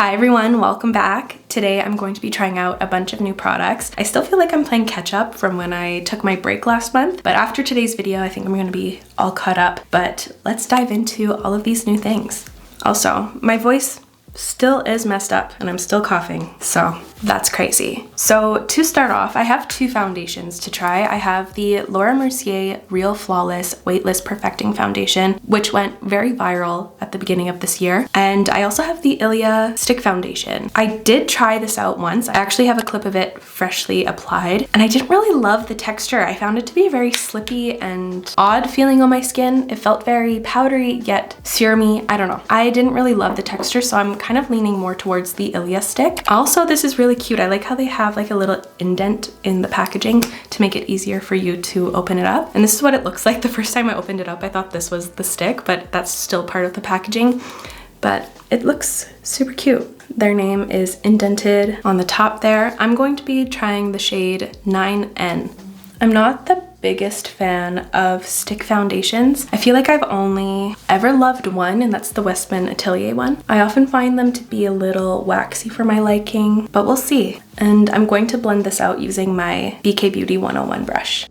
Hi everyone, welcome back. Today I'm going to be trying out a bunch of new products. I still feel like I'm playing catch up from when I took my break last month, but after today's video, I think I'm gonna be all caught up. But let's dive into all of these new things. Also, my voice still is messed up and I'm still coughing, so that's crazy. So to start off, I have two foundations to try. I have the Mercier Real Flawless Weightless Perfecting Foundation, which went very viral at the beginning of this year. And I also have the Ilia Stick Foundation. I did try this out once. I actually have a clip of it freshly applied, and I didn't really love the texture. I found it to be very slippy and odd feeling on my skin. It felt very powdery yet serumy. I don't know. I didn't really love the texture, so I'm kind of leaning more towards the Ilia stick. Also, this is really cute. I like how they have like a little indent in the packaging to make it easier for you to open it up. And this is what it looks like. The first time I opened it up, I thought this was the stick, but that's still part of the packaging. But it looks super cute. Their name is indented on the top there. I'm going to be trying the shade 9N. I'm not the biggest fan of stick foundations. I feel like I've only ever loved one, and that's the Westman Atelier one. I often find them to be a little waxy for my liking, but we'll see. And I'm going to blend this out using my BK Beauty 101 brush.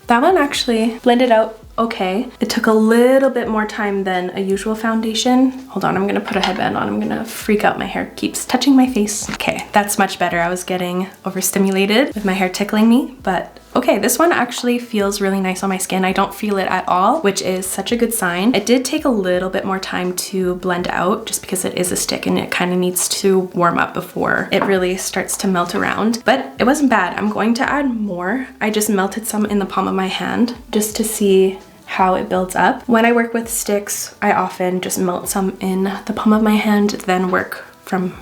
That one actually blended out okay. It took a little bit more time than a usual foundation. Hold on, I'm gonna put a headband on. I'm gonna freak out. My hair keeps touching my face. Okay, that's much better. I was getting overstimulated with my hair tickling me, but okay, this one actually feels really nice on my skin. I don't feel it at all, which is such a good sign. It did take a little bit more time to blend out just because it is a stick and it kind of needs to warm up before it really starts to melt around, but it wasn't bad. I'm going to add more. I just melted some in the palm of my hand just to see how it builds up. When I work with sticks, I often just melt some in the palm of my hand, then work from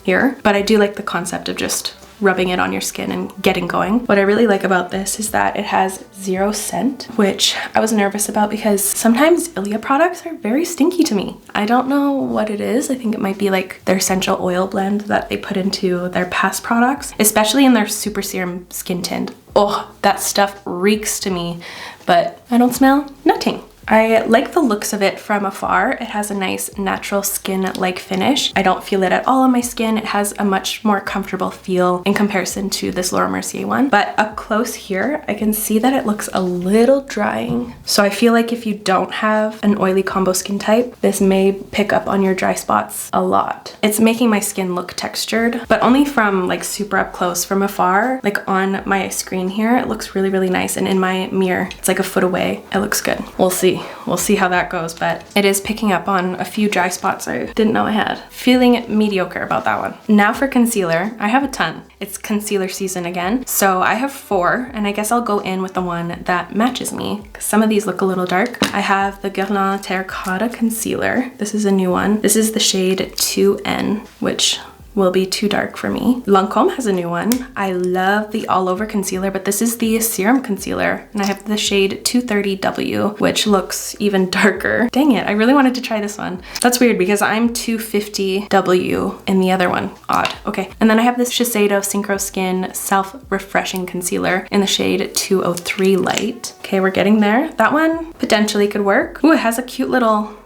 here. But I do like the concept of just rubbing it on your skin and getting going. What I really like about this is that it has 0 scent, which I was nervous about because sometimes Ilia products are very stinky to me. I don't know what it is. I think it might be like their essential oil blend that they put into their past products, especially in their Super Serum Skin Tint. Oh, that stuff reeks to me, but I don't smell nothing. I like the looks of it from afar. It has a nice natural skin-like finish. I don't feel it at all on my skin. It has a much more comfortable feel in comparison to this Mercier one. But up close here, I can see that it looks a little drying. So I feel like if you don't have an oily combo skin type, this may pick up on your dry spots a lot. It's making my skin look textured, but only from like super up close. From afar, like on my screen here, it looks really, really nice. And in my mirror, it's like a foot away. It looks good. We'll see. We'll see how that goes, but it is picking up on a few dry spots I didn't know I had. Feeling mediocre about that one. Now for concealer, I have a ton. It's concealer season again. So I have 4, and I guess I'll go in with the one that matches me, because some of these look a little dark. I have the Guerlain Terracotta Concealer. This is a new one. This is the shade 2N, which will be too dark for me. Lancome has a new one. I love the all over concealer, but this is the serum concealer, and I have the shade 230W, which looks even darker. Dang it, I really wanted to try this one. That's weird because I'm 250W in the other one. Odd. Okay, and then I have this Shiseido Synchro Skin Self-Refreshing Concealer in the shade 203 Light. Okay, we're getting there. That one potentially could work. Ooh, it has a cute little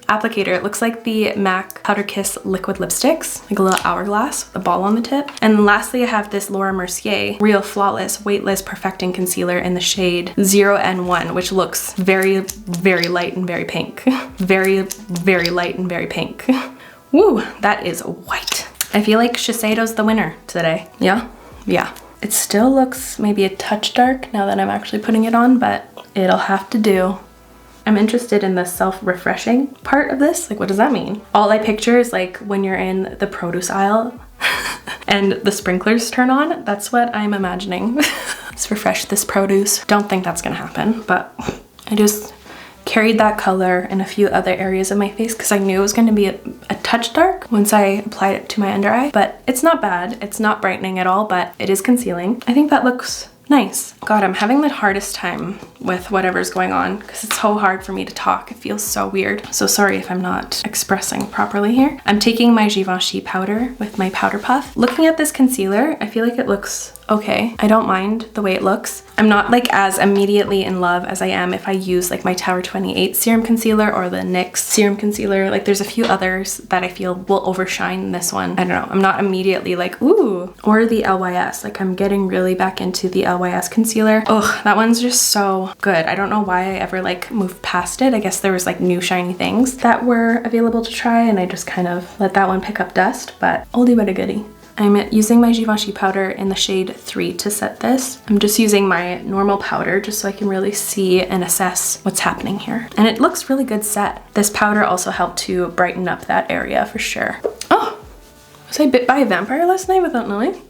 applicator. It looks like the MAC Powder Kiss liquid lipsticks, like a little hourglass with a ball on the tip. And lastly, I have this Mercier Real Flawless Weightless Perfecting Concealer in the shade 0N1, which looks very, very light and very pink. Very, very light and very pink. Woo, that is white. I feel like Shiseido's the winner today. Yeah? Yeah. It still looks maybe a touch dark now that I'm actually putting it on, but it'll have to do. I'm interested in the self-refreshing part of this. Like, what does that mean? All I picture is like when you're in the produce aisle and the sprinklers turn on. That's what I'm imagining. Let's refresh this produce. Don't think that's gonna happen, but I just carried that color in a few other areas of my face because I knew it was gonna be a touch dark once I applied it to my under eye, but it's not bad. It's not brightening at all, but it is concealing. I think that looks nice. God, I'm having the hardest time with whatever's going on because it's so hard for me to talk. It feels so weird. So sorry if I'm not expressing properly here. I'm taking my Givenchy powder with my powder puff. Looking at this concealer, I feel like it looks okay. I don't mind the way it looks. I'm not like as immediately in love as I am if I use like my Tower 28 serum concealer or the NYX serum concealer. Like there's a few others that I feel will overshine this one. I don't know. I'm not immediately like, ooh. Or the LYS. Like I'm getting really back into the LYS concealer. Oh, that one's just so good. I don't know why I ever like moved past it. I guess there was like new shiny things that were available to try and I just kind of let that one pick up dust, but oldie but a goodie. I'm using my Givenchy powder in the shade 3 to set this. I'm just using my normal powder just so I can really see and assess what's happening here. And it looks really good set. This powder also helped to brighten up that area for sure. Oh, was I bit by a vampire last night without knowing?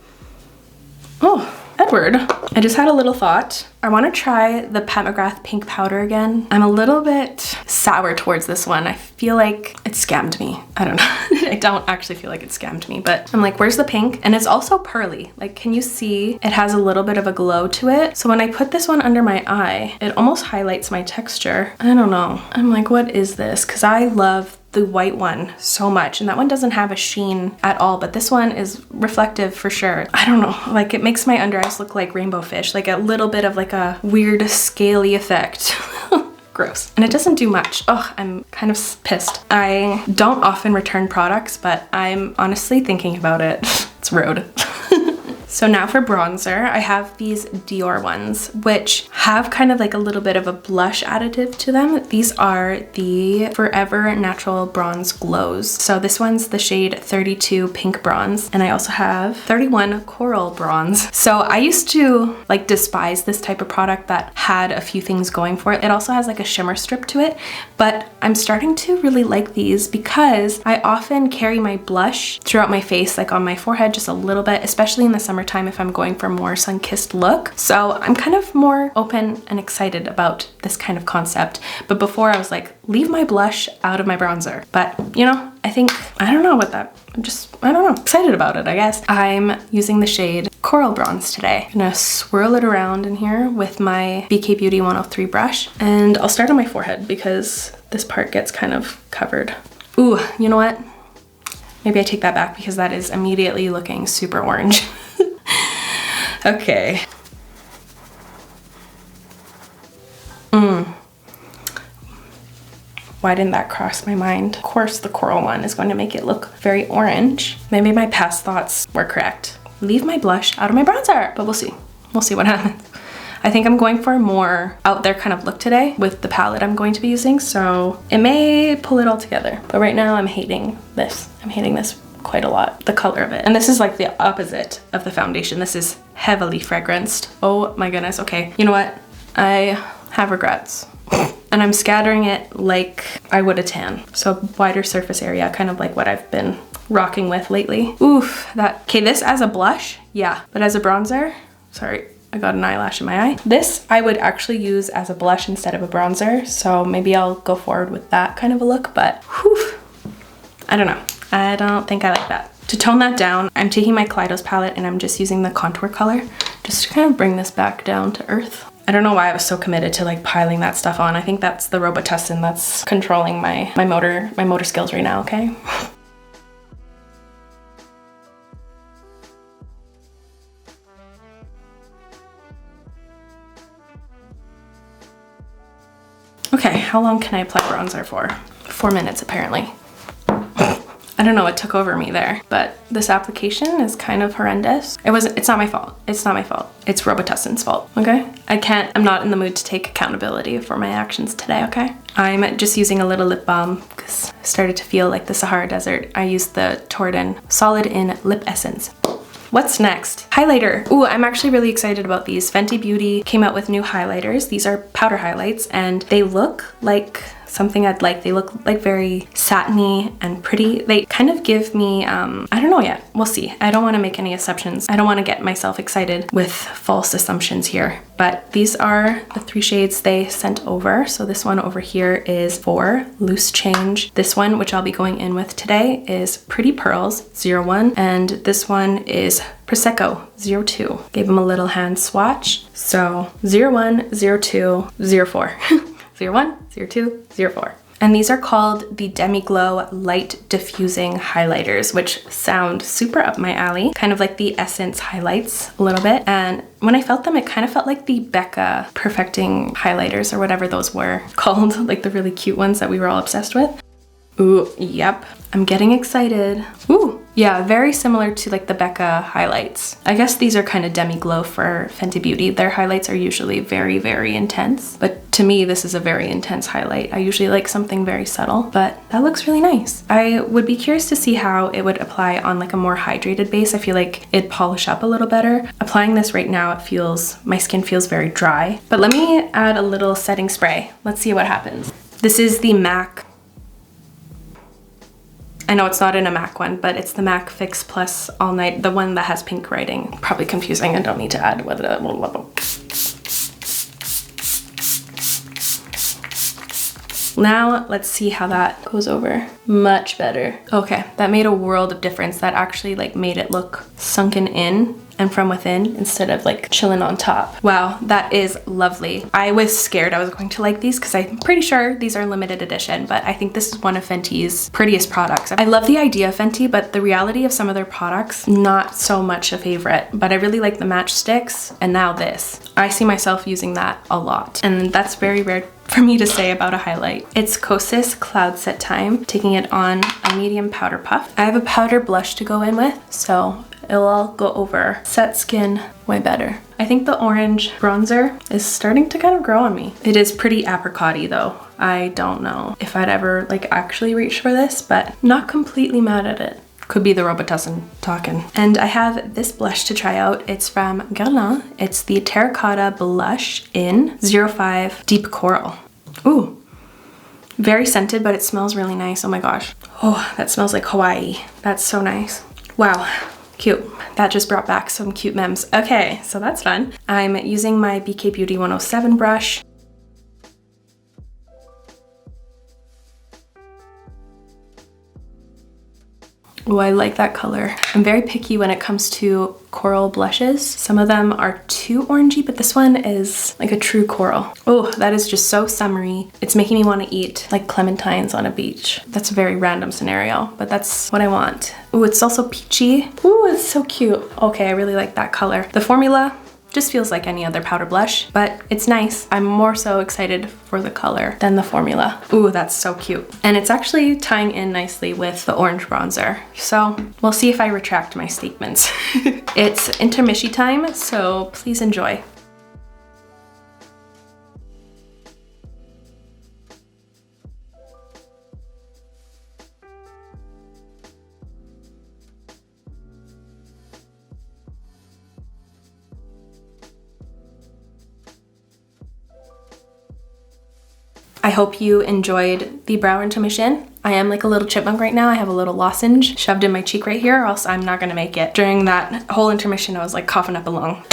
Oh, Edward. I just had a little thought. I want to try the Mcgrath pink powder again. I'm a little bit sour towards this one. I feel like it scammed me. I don't know. I don't actually feel like it scammed me, but I'm like, where's the pink? And it's also pearly. Like, can you see it has a little bit of a glow to it? So when I put this one under my eye, it almost highlights my texture. I don't know. I'm like, what is this? Because I love the white one so much, and that one doesn't have a sheen at all, but this one is reflective for sure. I don't know, like it makes my under eyes look like rainbow fish, like a little bit of like a weird scaly effect. Gross. And it doesn't do much. Oh, I'm kind of pissed. I don't often return products, but I'm honestly thinking about it. It's rude. So now for bronzer, I have these Dior ones, which have kind of like a little bit of a blush additive to them. These are the Forever Natural Bronze Glows. So this one's the shade 32 Pink Bronze, and I also have 31 Coral Bronze. So I used to like despise this type of product that had a few things going for it. It also has like a shimmer strip to it, but I'm starting to really like these because I often carry my blush throughout my face, like on my forehead just a little bit, especially in the summertime if I'm going for more sun-kissed look. So I'm kind of more open and excited about this kind of concept. But before I was like, leave my blush out of my bronzer. But you know, I think, I don't know what that, I don't know, excited about it, I guess. I'm using the shade Coral Bronze today. I'm gonna swirl it around in here with my BK Beauty 103 brush. And I'll start on my forehead because this part gets kind of covered. Ooh, you know what? Maybe I take that back because that is immediately looking super orange. Okay. Why didn't that cross my mind? Of course the coral one is going to make it look very orange. Maybe my past thoughts were correct. Leave my blush out of my bronzer, but we'll see. We'll see what happens. I think I'm going for a more out there kind of look today with the palette I'm going to be using, so it may pull it all together. But right now I'm hating this. I'm hating this quite a lot, the color of it. And this is like the opposite of the foundation. This is heavily fragranced. Oh my goodness. Okay, you know what? I have regrets. And I'm scattering it like I would a tan. So wider surface area, kind of like what I've been rocking with lately. Oof, okay, this as a blush, yeah. But as a bronzer, sorry, I got an eyelash in my eye. This I would actually use as a blush instead of a bronzer. So maybe I'll go forward with that kind of a look, but whew, I don't know. I don't think I like that. To tone that down, I'm taking my Kaleidos palette and I'm just using the contour color just to kind of bring this back down to earth. I don't know why I was so committed to like piling that stuff on. I think that's the Robitussin that's controlling my motor skills right now, okay? Okay, how long can I apply bronzer for? 4 minutes apparently. I don't know what took over me there, but this application is kind of horrendous. It's not my fault. It's not my fault. It's Robitussin's fault, okay? I'm not in the mood to take accountability for my actions today, okay? I'm just using a little lip balm because I started to feel like the Sahara Desert. I used the Torridon Solid in Lip Essence. What's next? Highlighter. Ooh, I'm actually really excited about these. Fenty Beauty came out with new highlighters. These are powder highlights and they look like something I'd like. They look like very satiny and pretty. They kind of give me, I don't know yet. We'll see. I don't want to make any assumptions. I don't want to get myself excited with false assumptions here. But these are the 3 shades they sent over. So this one over here is for Loose Change. This one, which I'll be going in with today, is Pretty Purlz 01. And this one is Prosecco 02. Gave them a little hand swatch. So 01, 02, 04. 01, 02, 04. And these are called the Demi'glow Light-Diffusing Highlighters, which sound super up my alley, kind of like the Essence highlights a little bit. And when I felt them, it kind of felt like the Becca Perfecting highlighters or whatever those were called, like the really cute ones that we were all obsessed with. Ooh, yep. I'm getting excited. Ooh, yeah, very similar to like the Becca highlights. I guess these are kind of Demi'glow for Fenty Beauty. Their highlights are usually very, very intense. But to me, this is a very intense highlight. I usually like something very subtle, but that looks really nice. I would be curious to see how it would apply on like a more hydrated base. I feel like it'd polish up a little better. Applying this right now, my skin feels very dry. But let me add a little setting spray. Let's see what happens. This is the MAC. I know it's not in a MAC one, but it's the MAC Fix Plus All Night, the one that has pink writing. Probably confusing, I don't need to add what Now let's see how that goes over. Much better. Okay, that made a world of difference. That actually like made it look sunken in and from within instead of like chilling on top. Wow, that is lovely. I was scared I was going to like these because I'm pretty sure these are limited edition, but I think this is one of Fenty's prettiest products. I love the idea of Fenty, but the reality of some of their products, not so much a favorite, but I really like the matchsticks and now this. I see myself using that a lot, and that's very rare for me to say about a highlight. It's Kosas Cloud Set Time, taking it on a medium powder puff. I have a powder blush to go in with, so it'll all go over. Set skin way better. I think the orange bronzer is starting to kind of grow on me. It is pretty apricot-y though. I don't know if I'd ever like actually reach for this, but not completely mad at it. Could be the Robitussin talking. And I have this blush to try out. It's from Guerlain. It's the Terracotta Blush in 05 Deep Coral. Ooh, very scented, but it smells really nice. Oh my gosh. Oh, that smells like Hawaii. That's so nice. Wow, cute. That just brought back some cute memes. Okay, so that's fun. I'm using my BK Beauty 107 brush. Oh, I like that color. I'm very picky when it comes to coral blushes. Some of them are too orangey, but this one is like a true coral. Oh, that is just so summery. It's making me want to eat like clementines on a beach. That's a very random scenario, but that's what I want. Oh, it's also peachy. Oh, it's so cute. Okay, I really like that color. The formula just feels like any other powder blush, but it's nice. I'm more so excited for the color than the formula. Ooh, that's so cute. And it's actually tying in nicely with the orange bronzer. So we'll see if I retract my statements. It's intermission time, so please enjoy. I hope you enjoyed the brow intermission. I am like a little chipmunk right now. I have a little lozenge shoved in my cheek right here, or else I'm not gonna make it. During that whole intermission, I was like coughing up a lung.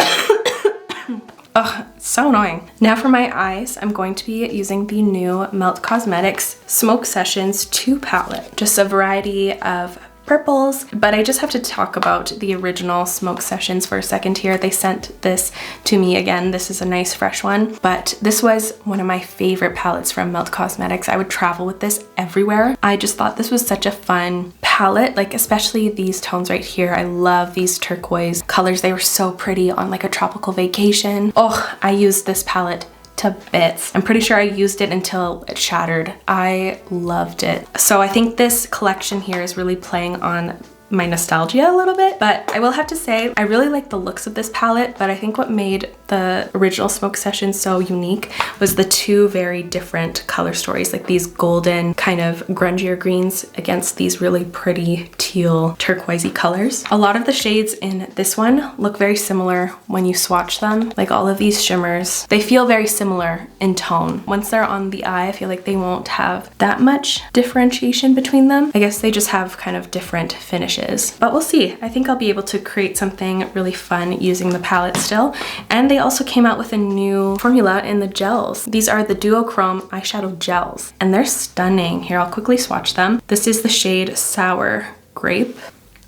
Ugh, it's so annoying. Now for my eyes, I'm going to be using the new Melt Cosmetics Smoke Sessions 2 palette. Just a variety of purples, but I just have to talk about the original Smoke Sessions for a second here. They sent this to me again. This is a nice fresh one, but this was one of my favorite palettes from Melt Cosmetics. I would travel with this everywhere. I just thought this was such a fun palette, like especially these tones right here. I love these turquoise colors. They were so pretty on like a tropical vacation. Oh, I used this palette to bits. I'm pretty sure I used it until it shattered. I loved it. So I think this collection here is really playing on my nostalgia a little bit, but I will have to say I really like the looks of this palette, but I think what made the original Smoke Sessions so unique was the two very different color stories, like these golden kind of grungier greens against these really pretty teal turquoisey colors. A lot of the shades in this one look very similar when you swatch them. Like all of these shimmers, they feel very similar in tone. Once they're on the eye, I feel like they won't have that much differentiation between them. I guess they just have kind of different finishes, but we'll see. I think I'll be able to create something really fun using the palette still. And they also came out with a new formula in the gels. These are the Duochrome eyeshadow gels, and they're stunning. Here, I'll quickly swatch them. This is the shade Sour Grape.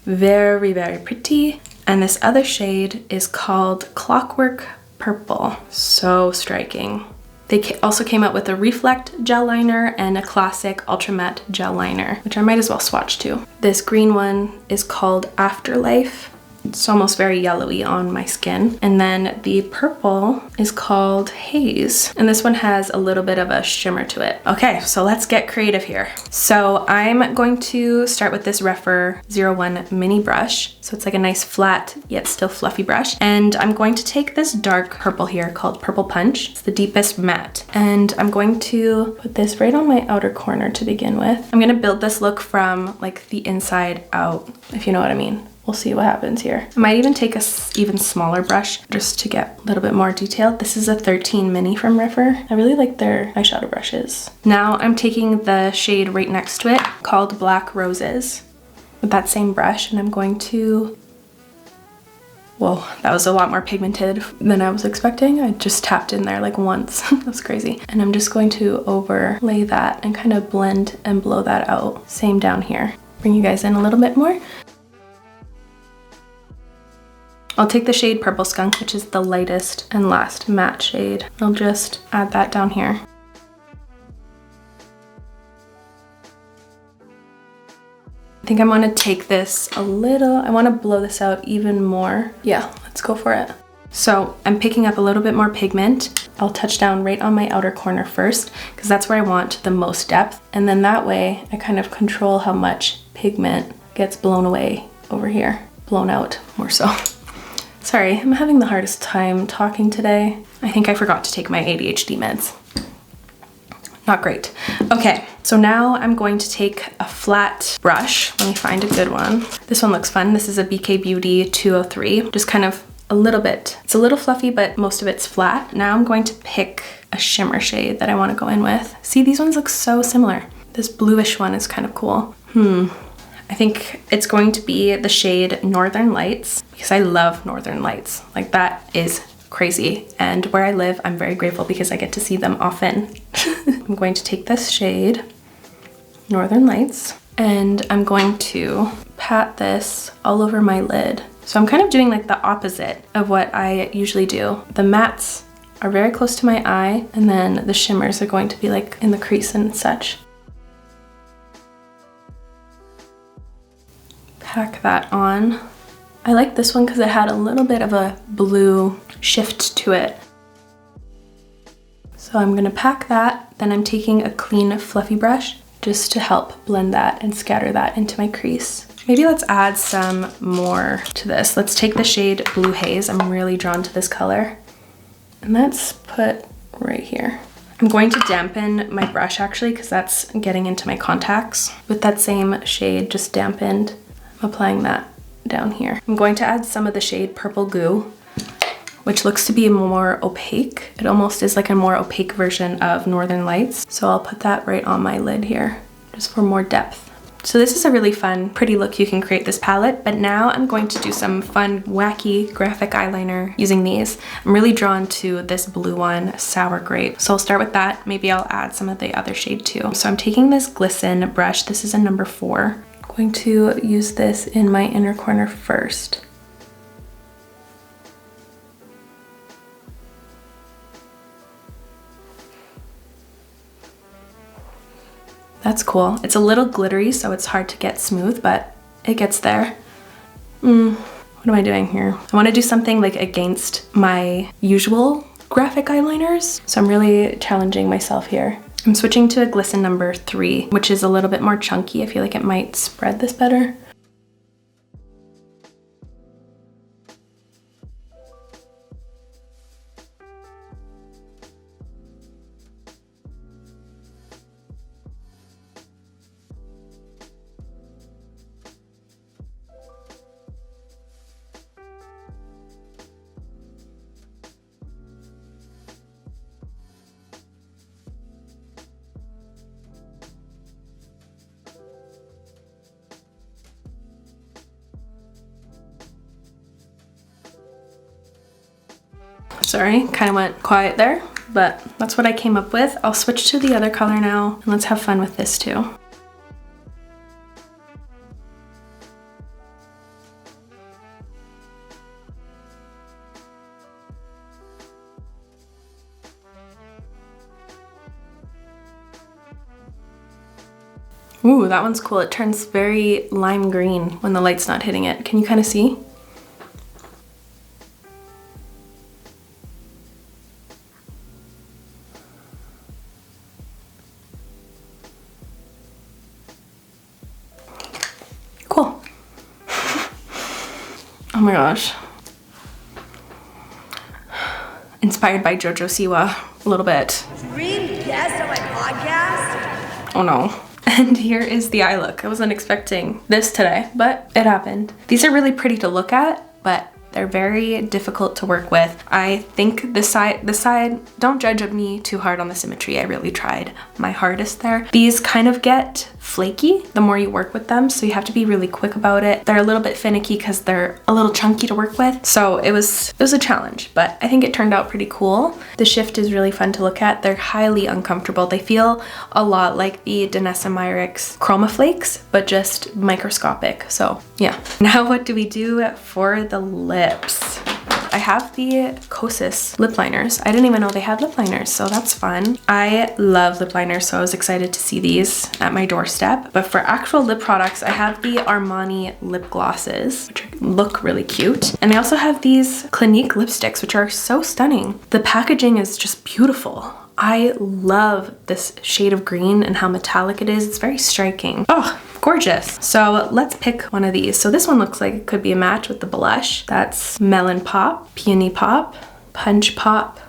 Very, very pretty. And this other shade is called Clockwork Purple. So striking. They also came out with a Reflect gel liner and a classic Ultra Matte gel liner, which I might as well swatch too. This green one is called Afterlife. It's almost very yellowy on my skin. And then the purple is called Haze. And this one has a little bit of a shimmer to it. Okay, so let's get creative here. So I'm going to start with this Rephr 01 mini brush. So it's like a nice flat yet still fluffy brush. And I'm going to take this dark purple here called Purple Punch. It's the deepest matte. And I'm going to put this right on my outer corner to begin with. I'm gonna build this look from like the inside out, if you know what I mean. We'll see what happens here. I might even take a even smaller brush just to get a little bit more detailed. This is a 13 mini from Rephr. I really like their eyeshadow brushes. Now I'm taking the shade right next to it called Black Roses with that same brush, and I'm going to, whoa, that was a lot more pigmented than I was expecting. I just tapped in there like once. That's crazy. And I'm just going to overlay that and kind of blend and blow that out. Same down here. Bring you guys in a little bit more. I'll take the shade Purple Skunk, which is the lightest and last matte shade. I'll just add that down here. I think I'm gonna take this a little, I wanna blow this out even more. Yeah, let's go for it. So I'm picking up a little bit more pigment. I'll touch down right on my outer corner first, because that's where I want the most depth. And then that way I kind of control how much pigment gets blown away over here. Blown out, more so. Sorry, I'm having the hardest time talking today. I think I forgot to take my ADHD meds. Not great. Okay, so now I'm going to take a flat brush. Let me find a good one. This one looks fun. This is a BK Beauty 203. Just kind of a little bit. It's a little fluffy, but most of it's flat. Now I'm going to pick a shimmer shade that I want to go in with. See, these ones look so similar. This bluish one is kind of cool. I think it's going to be the shade Northern Lights, because I love Northern Lights. Like, that is crazy. And where I live, I'm very grateful because I get to see them often. I'm going to take this shade, Northern Lights, and I'm going to pat this all over my lid. So I'm kind of doing like the opposite of what I usually do. The mattes are very close to my eye, and then the shimmers are going to be like in the crease and such. Pack that on. I like this one because it had a little bit of a blue shift to it. So I'm gonna pack that. Then I'm taking a clean fluffy brush just to help blend that and scatter that into my crease. Maybe let's add some more to this. Let's take the shade Blue Haze. I'm really drawn to this color. And let's put right here. I'm going to dampen my brush actually, because that's getting into my contacts. With that same shade just dampened, I'm applying that down here. I'm going to add some of the shade Purple Goo, which looks to be more opaque. It almost is like a more opaque version of Northern Lights. So I'll put that right on my lid here, just for more depth. So this is a really fun, pretty look you can create this palette, but now I'm going to do some fun, wacky graphic eyeliner using these. I'm really drawn to this blue one, Sour Grape. So I'll start with that. Maybe I'll add some of the other shade too. So I'm taking this Glisten brush. This is a number 4. I'm going to use this in my inner corner first. That's cool. It's a little glittery, so it's hard to get smooth, but it gets there. What am I doing here? I want to do something like against my usual graphic eyeliners, so I'm really challenging myself here. I'm switching to a Glisten number 3, which is a little bit more chunky. I feel like it might spread this better. Sorry, kind of went quiet there, but that's what I came up with. I'll switch to the other color now, and let's have fun with this too. Ooh, that one's cool. It turns very lime green when the light's not hitting it. Can you kind of see? Cool. Oh my gosh. Inspired by Jojo Siwa a little bit. Dream guest on my podcast? Oh no. And here is the eye look. I wasn't expecting this today, but it happened. These are really pretty to look at, but they're very difficult to work with. I think this side, don't judge me too hard on the symmetry. I really tried my hardest there. These kind of get flaky the more you work with them, so you have to be really quick about it. They're a little bit finicky because they're a little chunky to work with. So it was a challenge, but I think it turned out pretty cool. The shift is really fun to look at. They're highly uncomfortable. They feel a lot like the Danessa Myricks Chroma Flakes, but just microscopic. So yeah. Now what do we do for the lips? I have the Kosas lip liners. I didn't even know they had lip liners, so that's fun. I love lip liners, so I was excited to see these at my doorstep. But for actual lip products, I have the Armani lip glosses, which look really cute. And I also have these Clinique lipsticks, which are so stunning. The packaging is just beautiful. I love this shade of green and how metallic it is. It's very striking. Oh, gorgeous. So let's pick one of these. So this one looks like it could be a match with the blush. That's Melon Pop, Peony Pop, Punch Pop,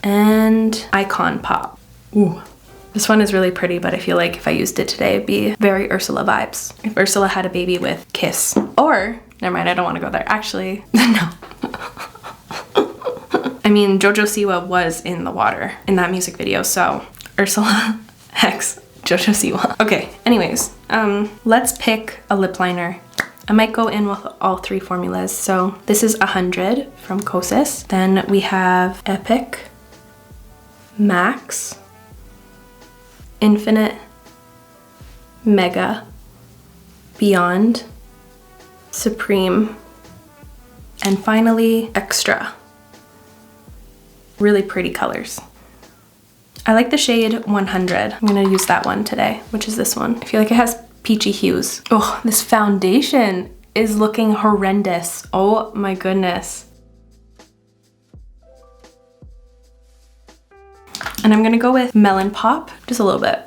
and Icon Pop. Ooh. This one is really pretty, but I feel like if I used it today, it'd be very Ursula vibes. If Ursula had a baby with Kiss. Or, never mind, I don't want to go there. Actually, no. I mean, Jojo Siwa was in the water in that music video, so Ursula X Jojo Siwa. Okay, anyways, let's pick a lip liner. I might go in with all three formulas. So this is 100 from Kosas. Then we have Epic, Max, Infinite, Mega, Beyond, Supreme, and finally Extra. Really pretty colors. I like the shade 100. I'm gonna use that one today, which is this one. I feel like it has peachy hues. Oh, this foundation is looking horrendous. Oh my goodness. And I'm gonna go with Melon Pop, just a little bit.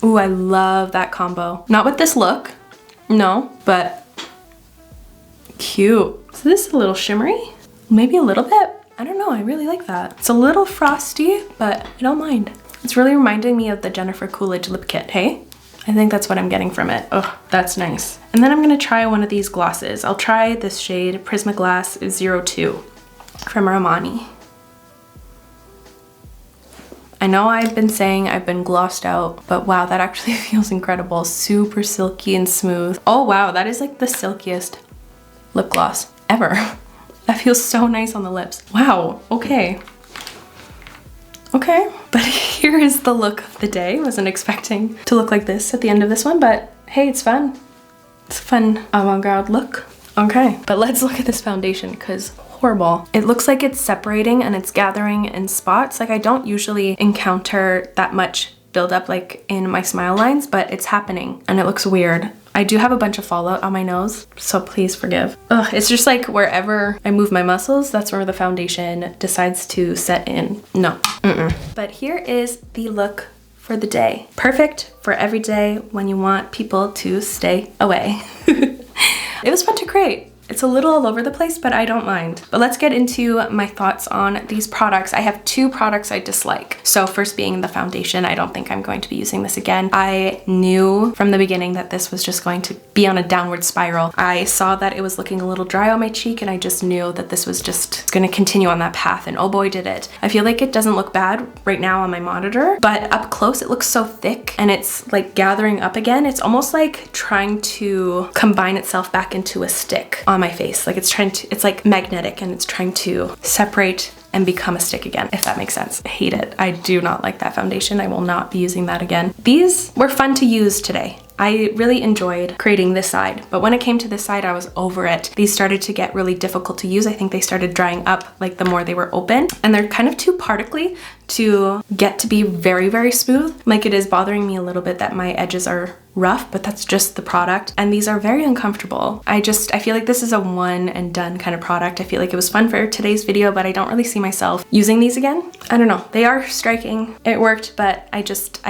Ooh, I love that combo. Not with this look, no, but cute. So this is a little shimmery, maybe a little bit. I don't know, I really like that. It's a little frosty, but I don't mind. It's really reminding me of the Jennifer Coolidge lip kit, hey? I think that's what I'm getting from it. Oh, that's nice. And then I'm gonna try one of these glosses. I'll try this shade, Prisme Glass 02 from Armani. I know I've been saying I've been glossed out, but wow, that actually feels incredible. Super silky and smooth. Oh wow, that is like the silkiest lip gloss ever. That feels so nice on the lips. Wow, okay. Okay, but here is the look of the day. Wasn't expecting to look like this at the end of this one, but hey, it's fun. It's a fun avant-garde look. Okay, but let's look at this foundation because horrible. It looks like it's separating and it's gathering in spots. Like I don't usually encounter that much buildup like in my smile lines, but it's happening and it looks weird. I do have a bunch of fallout on my nose, so please forgive. Ugh, it's just like wherever I move my muscles, that's where the foundation decides to set in. No, But here is the look for the day. Perfect for every day when you want people to stay away. It was fun to create. It's a little all over the place, but I don't mind. But let's get into my thoughts on these products. I have two products I dislike. So first being the foundation. I don't think I'm going to be using this again. I knew from the beginning that this was just going to be on a downward spiral. I saw that it was looking a little dry on my cheek and I just knew that this was just gonna continue on that path, and oh boy did it. I feel like it doesn't look bad right now on my monitor, but up close it looks so thick and it's like gathering up again. It's almost like trying to combine itself back into a stick on my face. Like it's like magnetic and it's trying to separate and become a stick again, if that makes sense. I hate it. I do not like that foundation. I will not be using that again. These were fun to use today. I really enjoyed creating this side, but when it came to this side, I was over it. These started to get really difficult to use. I think they started drying up like the more they were open, and they're kind of too particly to get to be very, very smooth. Like, it is bothering me a little bit that my edges are rough, but that's just the product. And these are very uncomfortable. I feel like this is a one and done kind of product. I feel like it was fun for today's video, but I don't really see myself using these again. I don't know. They are striking. It worked, but I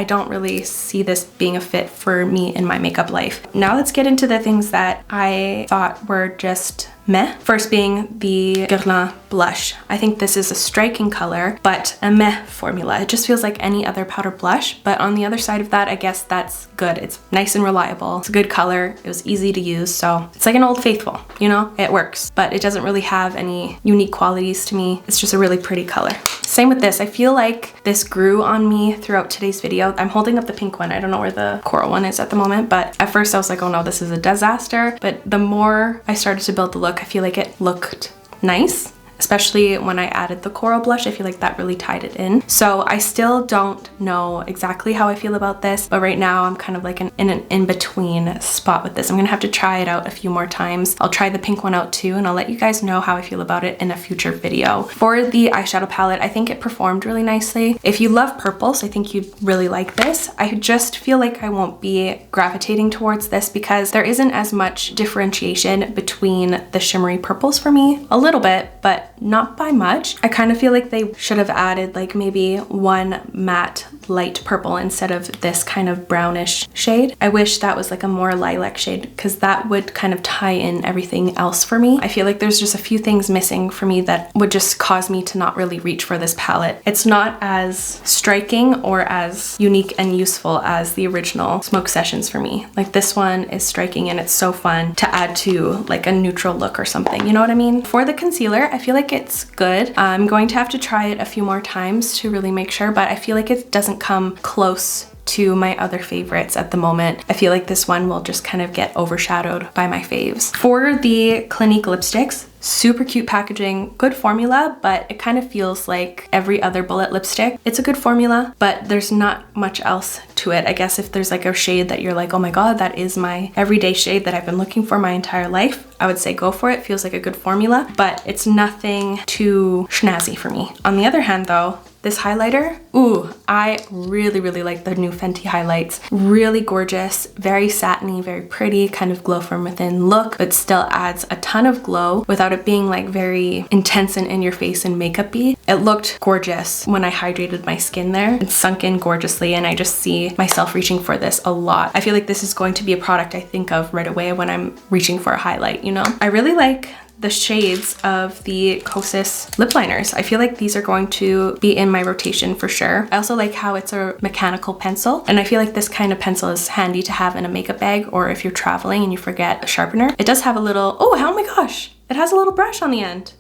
don't really see this being a fit for me in my makeup life. Now let's get into the things that I thought were just meh. First being the Guerlain blush. I think this is a striking color, but a meh formula. It just feels like any other powder blush, but on the other side of that, I guess that's good. It's nice and reliable. It's a good color. It was easy to use, so it's like an Old Faithful, you know? It works, but it doesn't really have any unique qualities to me. It's just a really pretty color. Same with this. I feel like this grew on me throughout today's video. I'm holding up the pink one. I don't know where the coral one is at the moment, but at first I was like, oh no, this is a disaster. But the more I started to build the look, I feel like it looked nice. Especially when I added the coral blush, I feel like that really tied it in. So I still don't know exactly how I feel about this, but right now I'm kind of like in an in-between spot with this. I'm gonna have to try it out a few more times. I'll try the pink one out too, and I'll let you guys know how I feel about it in a future video. For the eyeshadow palette, I think it performed really nicely. If you love purples, I think you'd really like this. I just feel like I won't be gravitating towards this because there isn't as much differentiation between the shimmery purples for me. A little bit, but not by much. I kind of feel like they should have added like maybe one matte light purple instead of this kind of brownish shade. I wish that was like a more lilac shade because that would kind of tie in everything else for me. I feel like there's just a few things missing for me that would just cause me to not really reach for this palette. It's not as striking or as unique and useful as the original Smoke Sessions for me. Like, this one is striking and it's so fun to add to like a neutral look or something, you know what I mean? For the concealer, I feel like it's good. I'm going to have to try it a few more times to really make sure, but I feel like it doesn't come close to my other favorites at the moment. I feel like this one will just kind of get overshadowed by my faves. For the Clinique lipsticks, super cute packaging, good formula, but it kind of feels like every other bullet lipstick. It's a good formula, but there's not much else to it. I guess if there's like a shade that you're like, oh my god, that is my everyday shade that I've been looking for my entire life, I would say go for it. Feels like a good formula, but it's nothing too snazzy for me. On the other hand though, this highlighter, ooh, I really, really like the new Fenty highlights. Really gorgeous, very satiny, very pretty, kind of glow from within look, but still adds a ton of glow without it being like very intense and in your face and makeup-y. It looked gorgeous when I hydrated my skin there. It's sunk in gorgeously, and I just see myself reaching for this a lot. I feel like this is going to be a product I think of right away when I'm reaching for a highlight, you know? I really like the shades of the Kosas lip liners. I feel like these are going to be in my rotation for sure. I also like how it's a mechanical pencil, and I feel like this kind of pencil is handy to have in a makeup bag, or if you're traveling and you forget a sharpener. It does have a little, oh my gosh, it has a little brush on the end.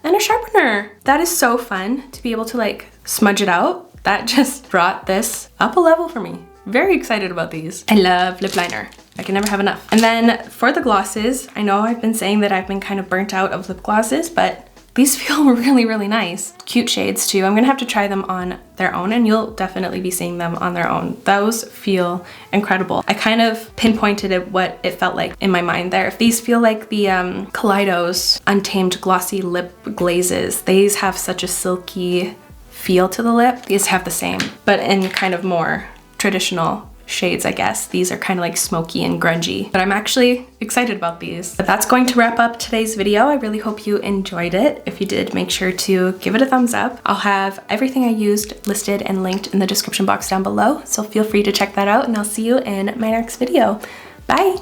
and a sharpener. That is so fun to be able to like smudge it out. That just brought this up a level for me. Very excited about these. I love lip liner. I can never have enough. And then for the glosses, I know I've been saying that I've been kind of burnt out of lip glosses, but these feel really, really nice. Cute shades too. I'm gonna have to try them on their own, and you'll definitely be seeing them on their own. Those feel incredible. I kind of pinpointed at what it felt like in my mind there. If these feel like the Kaleidos Untamed Glossy Lip Glazes, these have such a silky feel to the lip. These have the same, but in kind of more traditional shades, I guess. These are kind of like smoky and grungy, but I'm actually excited about these. But that's going to wrap up today's video. I really hope you enjoyed it. If you did, make sure to give it a thumbs up. I'll have everything I used listed and linked in the description box down below, so feel free to check that out, and I'll see you in my next video. Bye!